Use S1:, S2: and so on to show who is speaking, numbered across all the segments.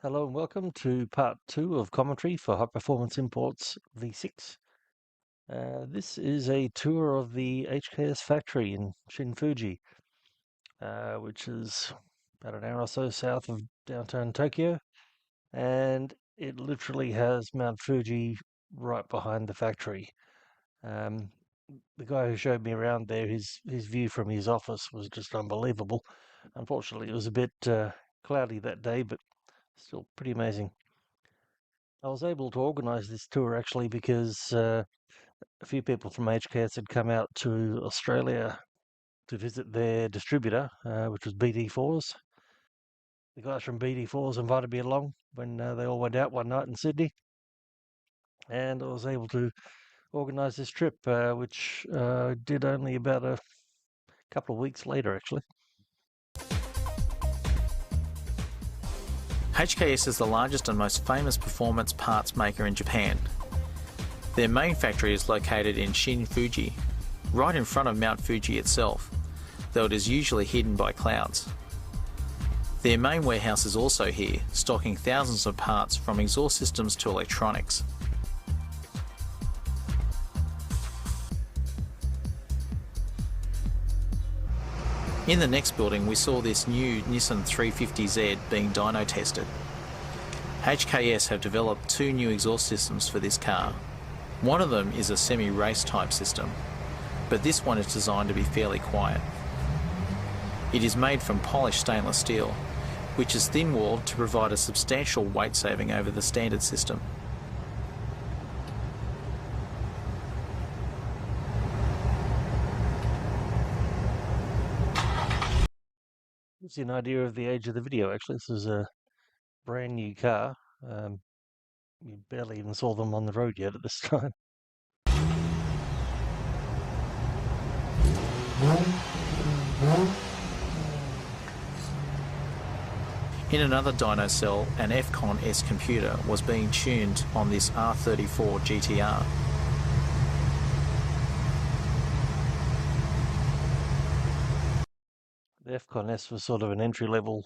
S1: Hello and welcome to part 2 of commentary for High Performance Imports V6. This is a tour of the HKS factory in Shin-Fuji, which is about an hour or so south of downtown Tokyo, and it literally has Mount Fuji right behind the factory. The guy who showed me around there, his view from his office was just unbelievable. Unfortunately, it was a bit cloudy that day, but still pretty amazing. I was able to organise this tour actually because a few people from HKS had come out to Australia to visit their distributor, which was BD4s. The guys from BD4s invited me along when they all went out one night in Sydney, and I was able to organise this trip, which I did only about a couple of weeks later actually.
S2: HKS is the largest and most famous performance parts maker in Japan. Their main factory is located in Shin-Fuji, right in front of Mount Fuji itself, though it is usually hidden by clouds. Their main warehouse is also here, stocking thousands of parts from exhaust systems to electronics. In the next building we saw this new Nissan 350Z being dyno tested. HKS have developed two new exhaust systems for this car. One of them is a semi-race type system, but this one is designed to be fairly quiet. It is made from polished stainless steel, which is thin-walled to provide a substantial weight saving over the standard system.
S1: Gives you an idea of the age of the video actually. This is a brand new car. You barely even saw them on the road yet at this time.
S2: In another dyno cell, an HKS computer was being tuned on this R34 GTR.
S1: The HKS was sort of an entry-level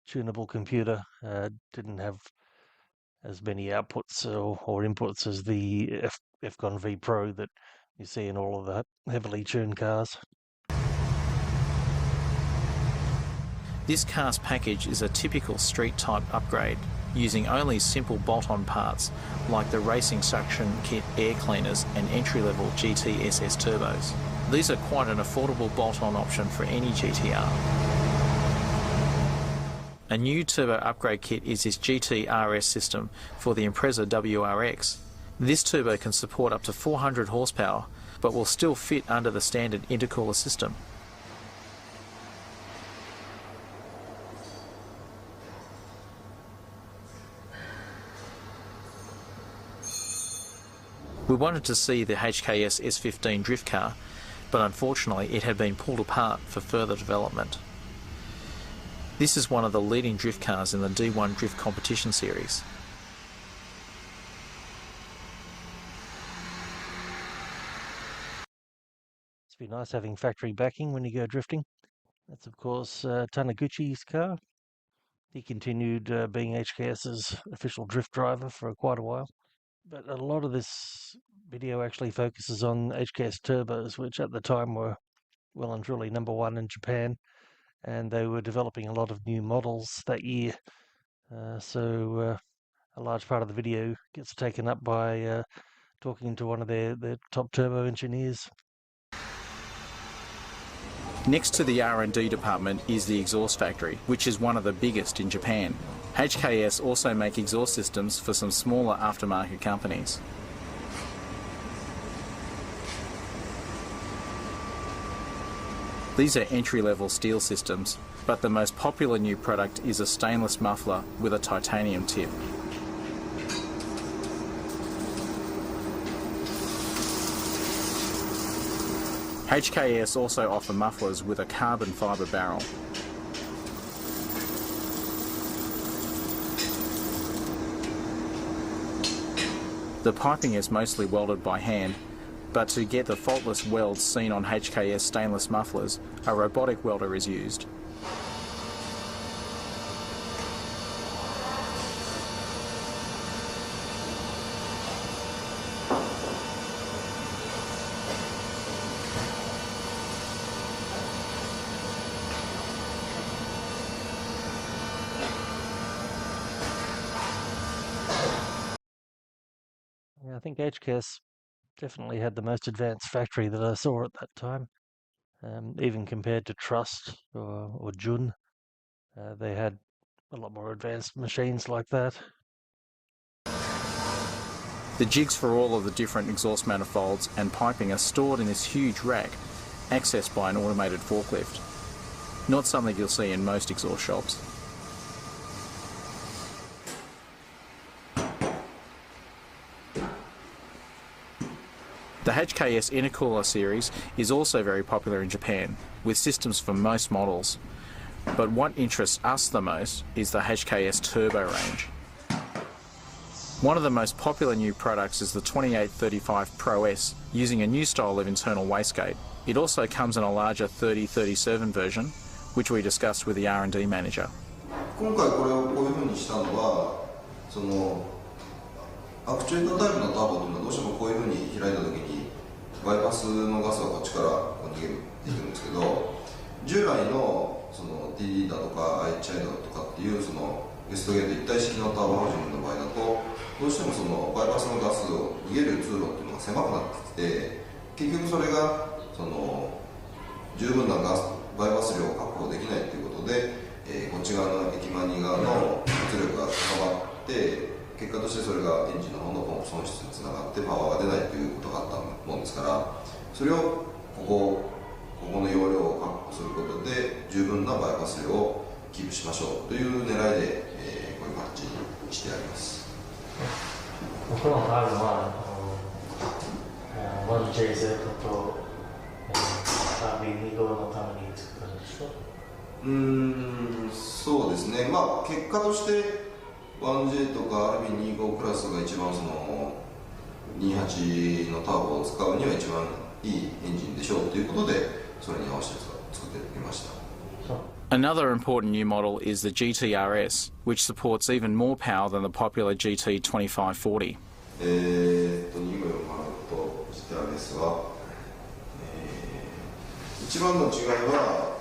S1: tunable computer. Didn't have as many outputs or inputs as the HKS V Pro that you see in all of the heavily tuned cars.
S2: This car's package is a typical street type upgrade, using only simple bolt-on parts like the racing suction kit air cleaners and entry-level GT-SS turbos. These are quite an affordable bolt-on option for any GTR. A new turbo upgrade kit is this GT-RS system for the Impreza WRX. This turbo can support up to 400 horsepower, but will still fit under the standard intercooler system. We wanted to see the HKS S15 drift car, but unfortunately it had been pulled apart for further development. This is one of the leading drift cars in the D1 Drift Competition series.
S1: It's been nice having factory backing when you go drifting. That's of course Taniguchi's car. He continued being HKS's official drift driver for quite a while. But a lot of this video actually focuses on HKS turbos, which at the time were well and truly number one in Japan, and they were developing a lot of new models that year. So a large part of the video gets taken up by talking to one of their top turbo engineers.
S2: Next to the R&D department is the exhaust factory, which is one of the biggest in Japan. HKS also make exhaust systems for some smaller aftermarket companies. These are entry-level steel systems, but the most popular new product is a stainless muffler with a titanium tip. HKS also offer mufflers with a carbon fibre barrel. The piping is mostly welded by hand, but to get the faultless welds seen on HKS stainless mufflers, a robotic welder is used.
S1: think HKS definitely had the most advanced factory that I saw at that time. Even compared to Trust or Jun, they had a lot more advanced machines like that.
S2: The jigs for all of the different exhaust manifolds and piping are stored in this huge rack, accessed by an automated forklift. Not something you'll see in most exhaust shops. The HKS intercooler series is also very popular in Japan, with systems for most models. But what interests us the most is the HKS Turbo range. One of the most popular new products is the 2835 Pro S, using a new style of internal wastegate. It also comes in a larger 3037 version, which we discussed with the R&D manager.
S3: 今回これをこういう風にしたのは、アクチュエータータイプのターボというのはどうしてもこういう風に開いた時にバイパスのガスがこっちからこう逃げていくんですけど、従来のTD だとか HPI だとかっていうゲストゲート一体式のターボハウジングの場合だと、どうしてもバイパスのガスを逃げる通路っていうのが狭くなってきて、結局それが十分なバイパス量を確保できないということで、こっち側の駅マニ側の圧力が高まって、結果としてそれがエンジンの方のポンプ損失につながってパワーが出ないということがあったもんですから、それをここの容量を確保することで十分なバイパス量をキープしましょうという狙いで、こういう形にしてあります。
S1: このタイムは1JZ とタービン2号のために作ったんでしょう？
S3: そうですね。まあ結果として1J とか RB25 クラスが一番28のターボを使うには一番いいエンジンでしょうということで、それに合わせて作ってみました。
S2: Another important new model is the GTRS, which supports even more power than the popular GT2540.
S3: 254と GTRS は、一番の違いは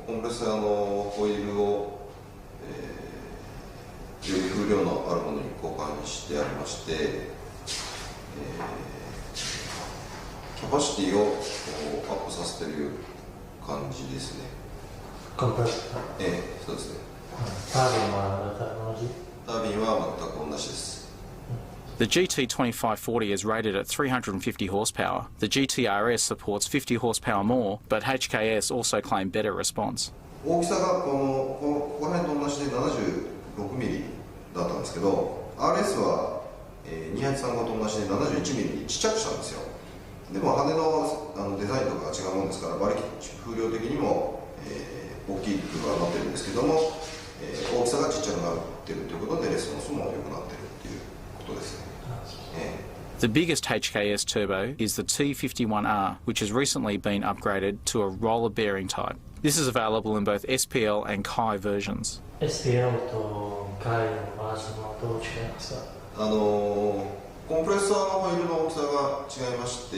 S3: コンプレッサーのホイールを、より風量のあるものに交換してありまして、キャパシティをアップさせている感じですね。
S1: コンプレッサー？
S3: そうですね。
S1: タービンは同じ？
S3: タービンは全く同じです。
S2: The GT2540 is rated at 350 horsepower. The GTRS supports 50 horsepower more, but HKS also claim better response.
S3: 大きさがここら辺と同じで76ミリだったんですけど、RS は2835と同じで71ミリにちっちゃくしたんですよ。でも羽のデザインとかが違うもんですから、馬力風量的にも、大きくはなってるんですけども、大きさがちっちゃくなってるということでレスポンスも良くなってるっていうことですね。
S2: The biggest HKS turbo is the T51R, which has recently been upgraded to a roller bearing type. This is available in both SPL and Kai versions.
S1: SPL と Kai のバージョンはどう違いますか？
S3: コンプレッサーのホイールの大きさが違いまして、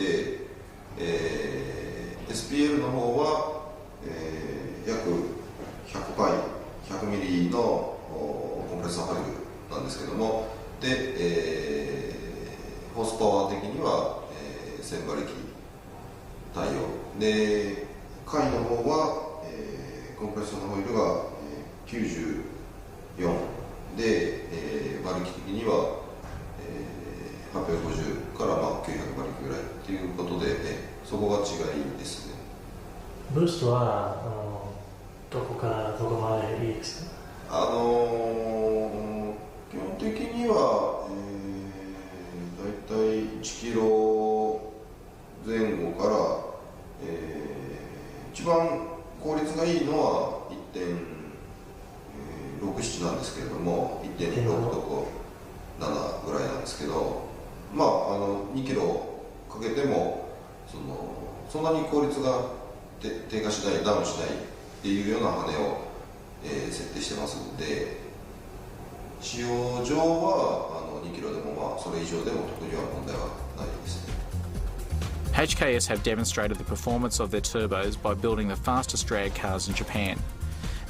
S3: SPL の方は、約100パイ、100ミリのコンプレッサーホイールなんですけども、で、ホースパワー的には、1000馬力対応で、回の方は、コンプレッサーのホイールが、94で、馬力的には、850から900馬力ぐらいということで、そこが違いですね。
S1: ブーストはどこからどこまでいいですか？
S3: 基本的には、だいたい1キロ前後から、一番効率がいいのは 1.67 なんですけれども、 1.6 と7ぐらいなんですけど、まあ2キロかけてもそんなに効率が低下しない、ダウンしないっていうような羽を、設定してますので、使用上は2キロでもまあそれ以上でも特には問題はないですね。
S2: HKS have demonstrated the performance of their turbos by building the fastest drag cars in Japan.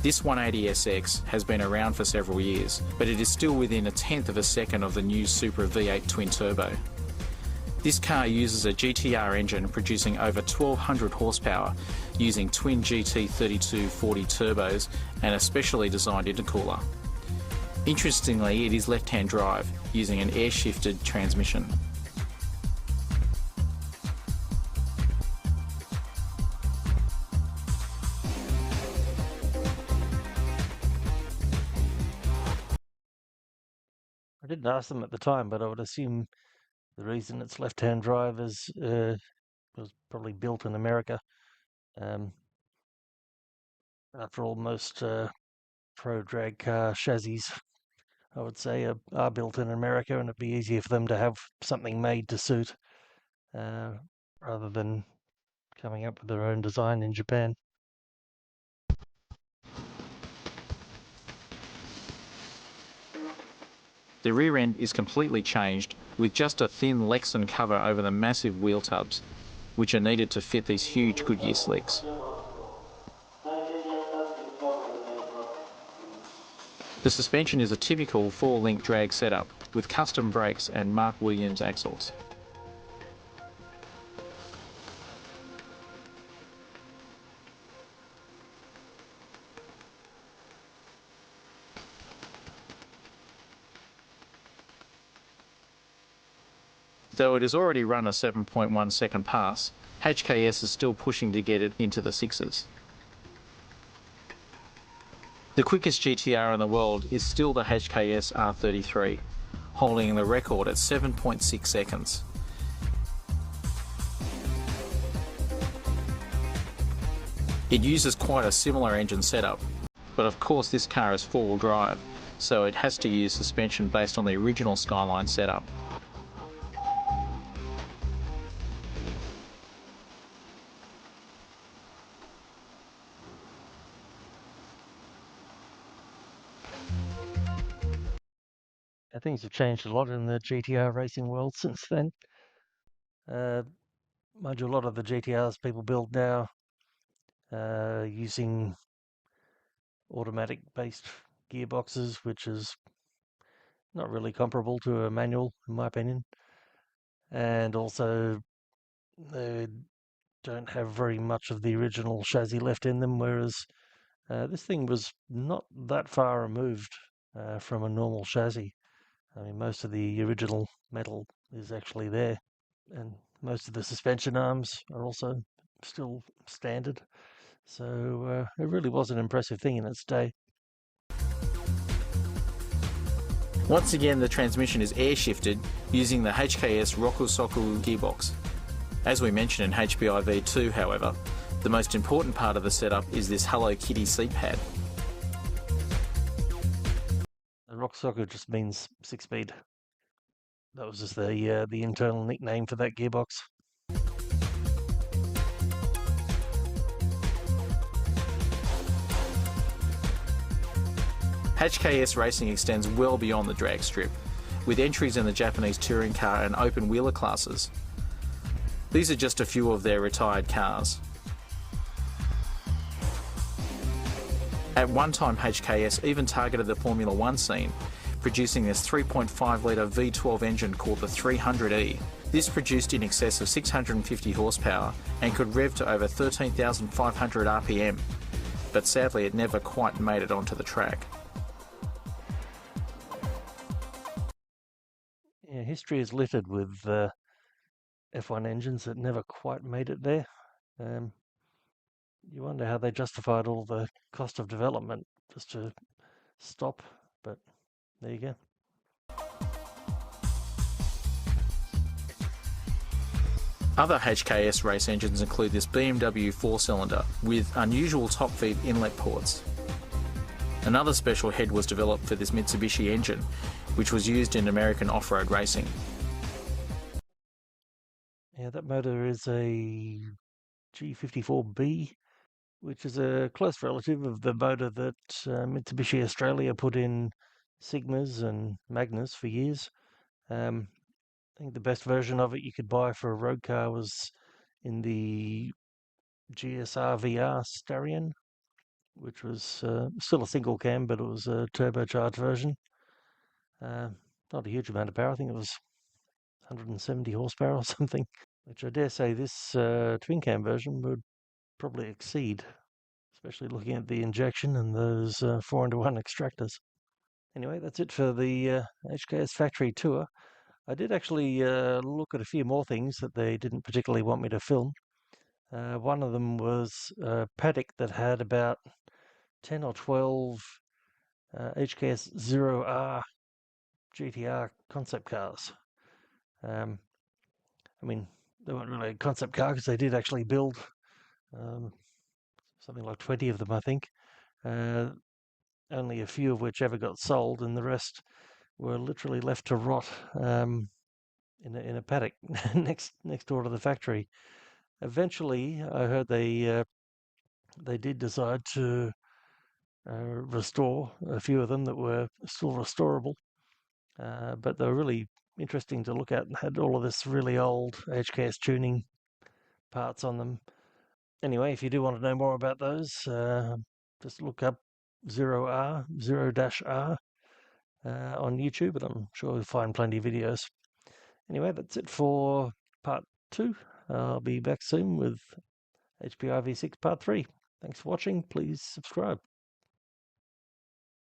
S2: This 180SX has been around for several years, but it is still within a tenth of a second of the new Supra V8 twin turbo. This car uses a GTR engine producing over 1200 horsepower using twin GT3240 turbos and a specially designed intercooler. Interestingly, it is left-hand drive using an air-shifted transmission.
S1: I didn't ask them at the time, but I would assume the reason it's left-hand drive is was probably built in America. After all, most pro drag car chassis, I would say, are built in America, and it'd be easier for them to have something made to suit rather than coming up with their own design in Japan.
S2: The rear end is completely changed with just a thin Lexan cover over the massive wheel tubs, which are needed to fit these huge Goodyear slicks. The suspension is a typical 4-link drag setup with custom brakes and Mark Williams axles. Though it has already run a 7.1 second pass, HKS is still pushing to get it into the sixes. The quickest GTR in the world is still the HKS R33, holding the record at 7.6 seconds. It uses quite a similar engine setup, but of course this car is four-wheel drive, so it has to use suspension based on the original Skyline setup.
S1: Things have changed a lot in the GTR racing world since then. Mind you, a lot of the GTRs people build now using automatic-based gearboxes, which is not really comparable to a manual, in my opinion. And also, they don't have very much of the original chassis left in them, whereas this thing was not that far removed from a normal chassis. I mean, most of the original metal is actually there, and most of the suspension arms are also still standard. So it really was an impressive thing in its day.
S2: Once again, the transmission is air shifted using the HKS Rokusoku gearbox. As we mentioned in HPI V2, however, the most important part of the setup is this Hello Kitty seat pad.
S1: The Rokusoku just means 6-speed. That was just the internal nickname for that gearbox.
S2: HKS racing extends well beyond the drag strip, with entries in the Japanese touring car and open wheeler classes. These are just a few of their retired cars. At one time, HKS even targeted the Formula One scene, producing this 3.5 litre V12 engine called the 300E. This produced in excess of 650 horsepower and could rev to over 13,500 RPM, but sadly it never quite made it onto the track.
S1: Yeah, history is littered with F1 engines that never quite made it there. You wonder how they justified all the cost of development just to stop, but there you go.
S2: Other HKS race engines include this BMW 4-cylinder with unusual top feed inlet ports. Another special head was developed for this Mitsubishi engine, which was used in American off-road racing.
S1: Yeah, that motor is a G54B, which is a close relative of the motor that Mitsubishi Australia put in Sigmas and Magnas for years. I think the best version of it you could buy for a road car was in the GSR VR Starion, which was still a single cam, but it was a turbocharged version. Not a huge amount of power. I think it was 170 horsepower or something, which I dare say this twin cam version would probably exceed, especially looking at the injection and those 4:1 extractors. Anyway, that's it for the HKS Factory Tour. I did actually look at a few more things that they didn't particularly want me to film. One of them was a paddock that had about 10 or 12 HKS 0R GTR concept cars. I mean, they weren't really a concept car because they did actually build something like 20 of them, I think. Only a few of which ever got sold, and the rest were literally left to rot in a paddock next door to the factory. Eventually, I heard they did decide to restore a few of them that were still restorable, but they were really interesting to look at and had all of this really old HKS tuning parts on them. Anyway, if you do want to know more about those, just look up 0R, 0-R on YouTube, and I'm sure you'll find plenty of videos. Anyway, that's it for part 2. I'll be back soon with HPI V6 part 3. Thanks for watching. Please subscribe.